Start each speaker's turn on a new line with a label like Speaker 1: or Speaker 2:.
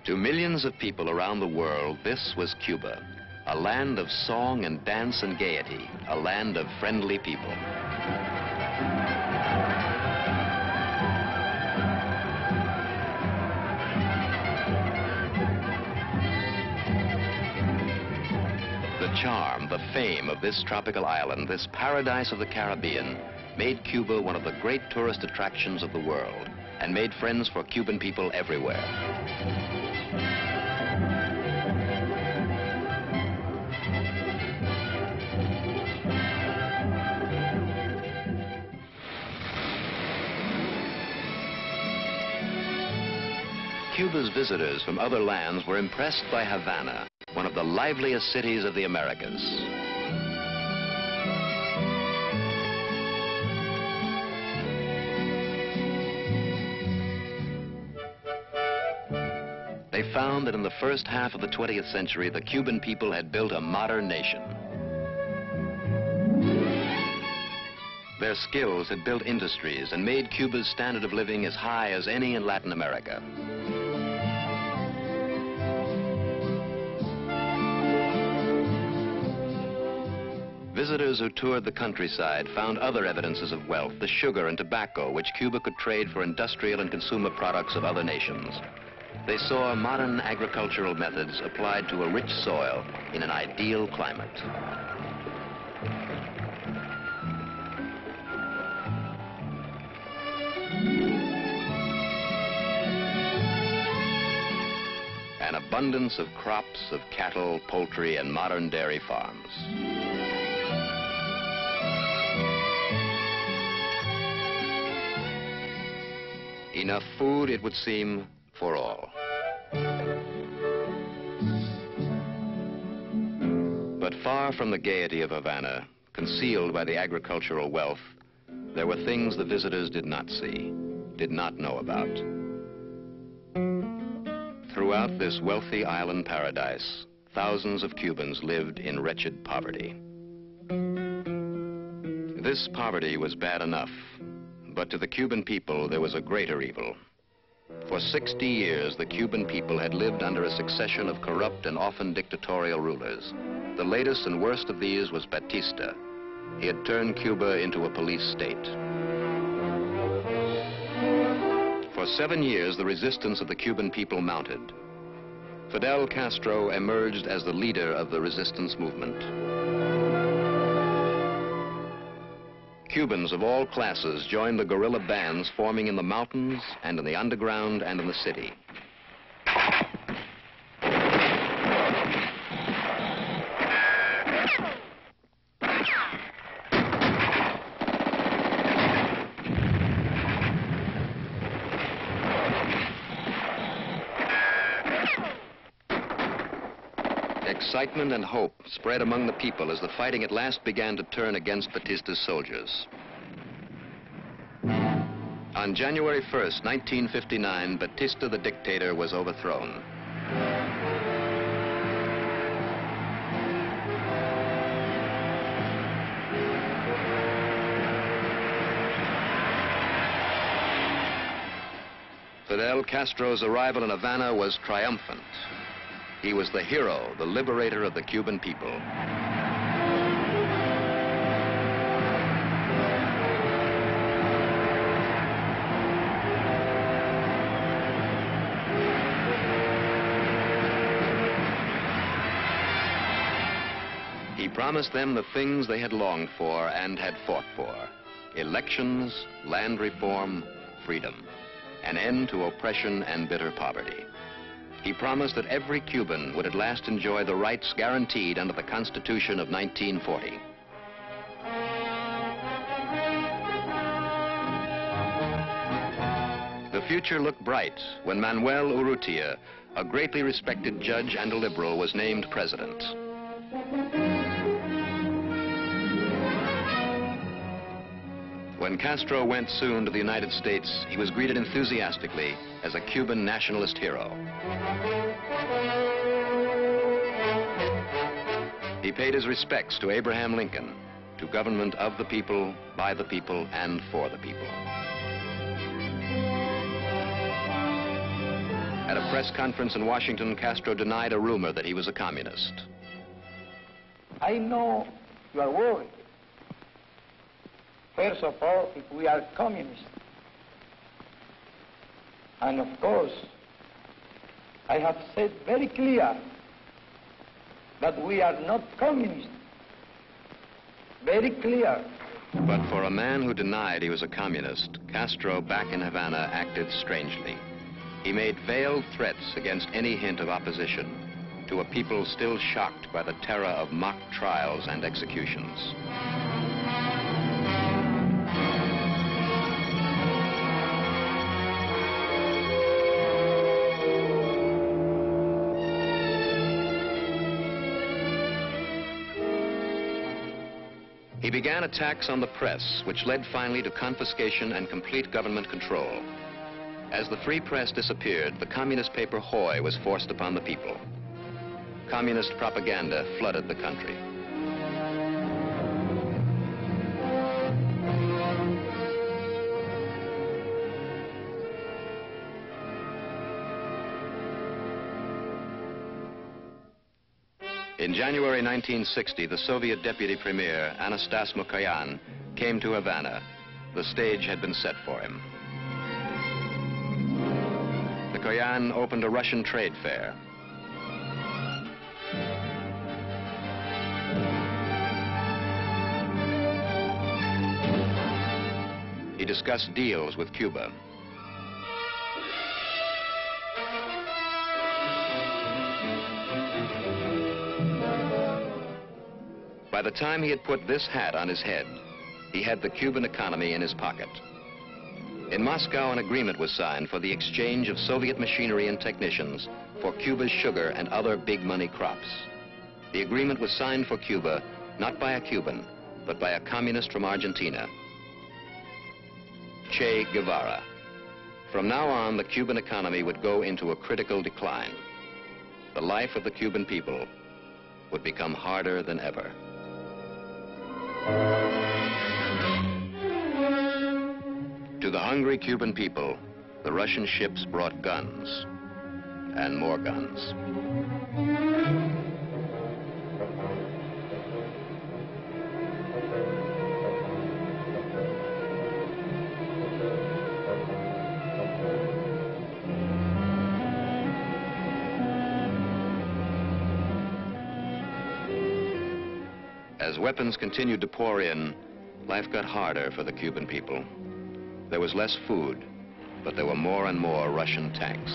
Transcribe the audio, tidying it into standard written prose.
Speaker 1: To millions of people around the world, this was Cuba, a land of song and dance and gaiety, a land of friendly people. The charm, the fame of this tropical island, this paradise of the Caribbean, made Cuba one of the great tourist attractions of the world and made friends for Cuban people everywhere. Cuba's visitors from other lands were impressed by Havana, one of the liveliest cities of the Americas. They found that in the first half of the 20th century, the Cuban people had built a modern nation. Their skills had built industries and made Cuba's standard of living as high as any in Latin America. Visitors who toured the countryside found other evidences of wealth, the sugar and tobacco which Cuba could trade for industrial and consumer products of other nations. They saw modern agricultural methods applied to a rich soil in an ideal climate. An abundance of crops, of cattle, poultry, and modern dairy farms. Enough food, it would seem, for all. But far from the gaiety of Havana, concealed by the agricultural wealth, there were things the visitors did not see, did not know about. Throughout this wealthy island paradise, thousands of Cubans lived in wretched poverty. This poverty was bad enough, but to the Cuban people there was a greater evil. For 60 years, the Cuban people had lived under a succession of corrupt and often dictatorial rulers. The latest and worst of these was Batista. He had turned Cuba into a police state. For 7 years, the resistance of the Cuban people mounted. Fidel Castro emerged as the leader of the resistance movement. Cubans of all classes joined the guerrilla bands forming in the mountains and in the underground and in the city. Excitement and hope spread among the people as the fighting at last began to turn against Batista's soldiers. On January 1st, 1959, Batista the dictator was overthrown. Fidel Castro's arrival in Havana was triumphant. He was the hero, the liberator of the Cuban people. He promised them the things they had longed for and had fought for: elections, land reform, freedom, an end to oppression and bitter poverty. He promised that every Cuban would at last enjoy the rights guaranteed under the Constitution of 1940. The future looked bright when Manuel Urrutia, a greatly respected judge and a liberal, was named president. When Castro went soon to the United States, he was greeted enthusiastically as a Cuban nationalist hero. He paid his respects to Abraham Lincoln, to government of the people, by the people, and for the people. At a press conference in Washington, Castro denied a rumor that he was a communist.
Speaker 2: I know you are worried. First of all, if we are communists. And of course, I have said very clear that we are not communists. Very clear.
Speaker 1: But for a man who denied he was a communist, Castro back in Havana acted strangely. He made veiled threats against any hint of opposition to a people still shocked by the terror of mock trials and executions. He began attacks on the press, which led finally to confiscation and complete government control. As the free press disappeared, the communist paper Hoy was forced upon the people. Communist propaganda flooded the country. In January 1960, the Soviet Deputy Premier, Anastas Mikoyan, came to Havana. The stage had been set for him. Mikoyan opened a Russian trade fair. He discussed deals with Cuba. By the time he had put this hat on his head, he had the Cuban economy in his pocket. In Moscow, an agreement was signed for the exchange of Soviet machinery and technicians for Cuba's sugar and other big money crops. The agreement was signed for Cuba, not by a Cuban, but by a communist from Argentina, Che Guevara. From now on, the Cuban economy would go into a critical decline. The life of the Cuban people would become harder than ever. To the hungry Cuban people, the Russian ships brought guns and more guns. As weapons continued to pour in, life got harder for the Cuban people. There was less food, but there were more and more Russian tanks.